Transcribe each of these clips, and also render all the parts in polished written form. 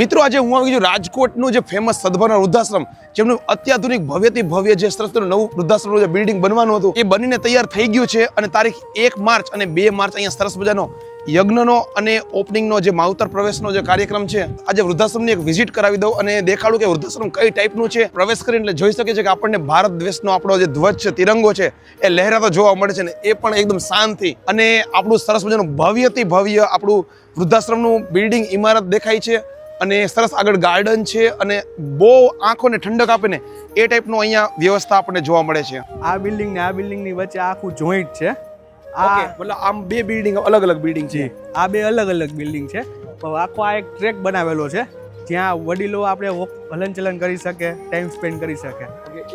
મિત્રો આજે હું આવી ગયો રાજકોટનું જે ફેમસ સદભાવના વૃદ્ધાશ્રમ જેમનું અત્યાધુનિક ભવ્યથી ભવ્ય જે સરસ નવું વૃદ્ધાશ્રમનું જે બિલ્ડિંગ બનવાનું હતું એ બનીને તૈયાર થઈ ગયું છે અને તારીખ 1 માર્ચ અને 2 માર્ચ અહીંયા સરસ મજાનો યજ્ઞનો અને ઓપનિંગનો જે માવતર પ્રવેશનો જે કાર્યક્રમ છે આજે વૃદ્ધાશ્રમની એક વિઝિટ કરાવી દઉં અને દેખાડું કે વૃદ્ધાશ્રમ કઈ ટાઈપનું છે. પ્રવેશ કરીને એટલે જોઈ શકે છે કે આપણને ભારત દેશનો આપણો જે ધ્વજ છે તિરંગો છે એ લહેરાતો જોવા મળે છે ને એ પણ એકદમ શાંતિ અને આપણું સરસ મજાનું ભવ્યથી ભવ્ય આપણું વૃદ્ધાશ્રમનું બિલ્ડિંગ ઇમારત દેખાય છે અને સરસ આગળ ગાર્ડન છે અને બહુ આંખોને ઠંડક આપે ને એ ટાઈપનું અહીંયા વ્યવસ્થા આપણને જોવા મળે છે. આ બિલ્ડિંગ ને આ બિલ્ડિંગની વચ્ચે આખું જોઈન્ટ છે. ઓકે, મતલબ આમ બે બિલ્ડિંગ અલગ અલગ બિલ્ડિંગ છે. આ બે અલગ અલગ બિલ્ડિંગ છે. આખો આ એક ટ્રેક બનાવેલો છે જ્યાં વડીલો આપણે હલનચલન કરી શકે, ટાઈમ સ્પેન્ડ કરી શકે.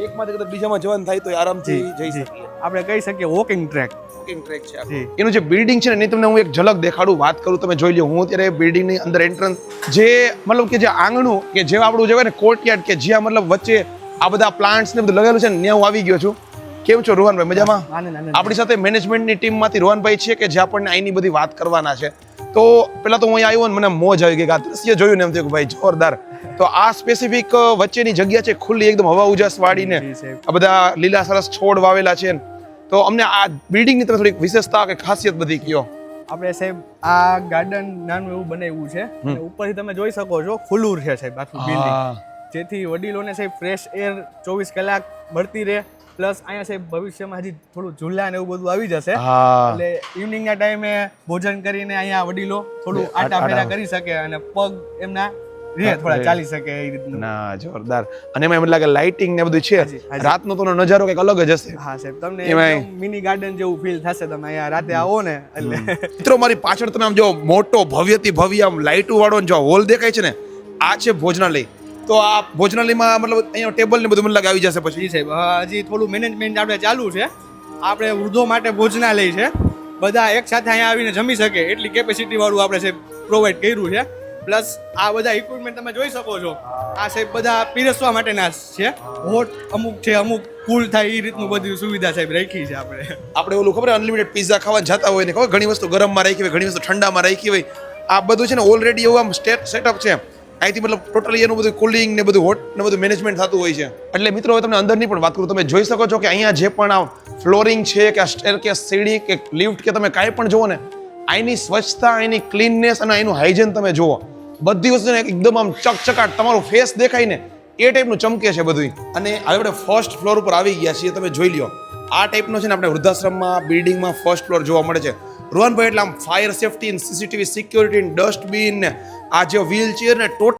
એકમાંથી કદાચ બીજામાં જવાનું થાય તો આરામથી જઈ શકીએ. આપણે કહી શકીએ વોકિંગ ટ્રેક. ટ્રેક છે એનું જે બિલ્ડિંગ છે ને એની તમને હું એક ઝલક દેખાડું, વાત કરું, તમે જોઈ લો. હું અત્યારે બિલ્ડિંગની અંદર એન્ટ્રન્સ જે મતલબ કે જે આંગણું કે જે આપણું જે ને કોર્ટયાર્ડ કે જ્યાં મતલબ વચ્ચે આ બધા પ્લાન્ટ્સ ને બધું લગાવેલું છે ને ત્યાં હું આવી ગયો છું. કેમ છો રોહનભાઈ, મજામાં? આપણી સાથે મેનેજમેન્ટની ટીમમાંથી રોહનભાઈ છે કે જે આપણને અહીંની બધી વાત કરવાના છે. તો પેલા તો હું અહીંયા આવ્યો ને મને મોજ આવી ગઈ, આ દ્રશ્ય જોયું ને એમ થયું કે ભાઈ જોરદાર. તો આ સ્પેસિફિક વચ્ચેની જગ્યા છે ખુલ્લી એકદમ હવા ઉજાસ વાળીને આ બધા લીલા સરસ છોડ વાવેલા છે. તો અમને આ બિલ્ડિંગની તમે થોડીક વિશેષતા કે ખાસિયત બધી કયો. આપણે સાહેબ આ ગાર્ડન નાનું એવું બનાવ્યું છે અને ઉપરથી તમે જોઈ શકો છો ખુલ્લું છે સાહેબ આખું બિલ્ડિંગ, જેથી વડીલોને સાહેબ ફ્રેશ એર 24 કલાક મળતી રહે. પ્લસ અહીંયા સાહેબ ભવિષ્યમાં હજી થોડું ઝૂલા ને એવું બધું આવી જશે એટલે ઇવનિંગના ટાઈમે ભોજન કરીને અહીંયા વડીલો થોડું આટા ફેરા કરી શકે અને પગ એમના થોડા ચાલી શકે એ રીતનું. ના જોરદાર. અને એમાં એમ લાગે લાઇટિંગ ને બધું છે, રાતનો તો નજારો કંઈક અલગ જ હશે. હા સાહેબ, તમને મિની ગાર્ડન જેવું ફીલ થશે તમે અહીંયા રાતે આવો ને એટલે. મિત્રો મારી પાછળ તમે આમ જો મોટો ભવ્યથી ભવ્ય આમ લાઇટો વાળો જો હોલ દેખાય છે ને, આ છે ભોજનાલય. તો આ ભોજનાલયમાં મતલબ અહીંયા ટેબલ ને બધું મને લાગે આવી જશે પછી. સાહેબ હજી થોડું મેનેજમેન્ટ આપણે ચાલુ છે. આપણે વૃદ્ધો માટે ભોજનાલય છે, બધા એક સાથે અહીંયા આવીને જમી શકે એટલી કેપેસિટી વાળું આપણે સાહેબ પ્રોવાઈડ કર્યું છે. પ્લસ આ બધા ઇક્વિપમેન્ટ તમે જોઈ શકો છો, આ સાહેબ બધા પીરસવા માટેના છે. હોટ અમુક છે, અમુક કુલ થાય એ રીતનું બધી સુવિધા સાહેબ રાખી છે. આપણે ઓલું ખબર અનલિમિટેડ પિઝા ખાવા જતા હોય ને ખબર ઘણી વસ્તુ ગરમમાં રાખી હોય, ઘણી વસ્તુ ઠંડામાં રાખી હોય. આ બધું છે ને ઓલરેડી એવું આમ સેટઅપ છે. અહીંથી મતલબ ટોટલી એનું બધું કુલિંગ ને બધું હોટ ને બધું મેનેજમેન્ટ થતું હોય છે. એટલે મિત્રો હવે તમને અંદરની પણ વાત કરું, તમે જોઈ શકો છો કે અહીંયા જે પણ આ ફ્લોરિંગ છે કે સ્ટેરકેસ, સીડી કે લિફ્ટ કે તમે કાંઈ પણ જુઓ ને, અહીંની સ્વચ્છતા, અહીંની ક્લીનનેસ અને અહીંનું હાઇજેન તમે જુઓ. બધી વસ્તુ એકદમ આમ ચકચકાટ તમારો ફેસ દેખાય ને એ ટાઈપનું ચમકે છે બધું. અને હવે આપણે ફર્સ્ટ ફ્લોર ઉપર આવી ગયા છીએ. તમે જોઈ લો આ ટાઈપનો છે ને આપણે વૃદ્ધાશ્રમમાં બિલ્ડિંગમાં ફર્સ્ટ ફ્લોર જોવા મળે છે. રોહનભાઈ એટલે આમ fire safety, CCTV security, dustbin ને આ જે વ્હીલ ચેર ને ટોટલ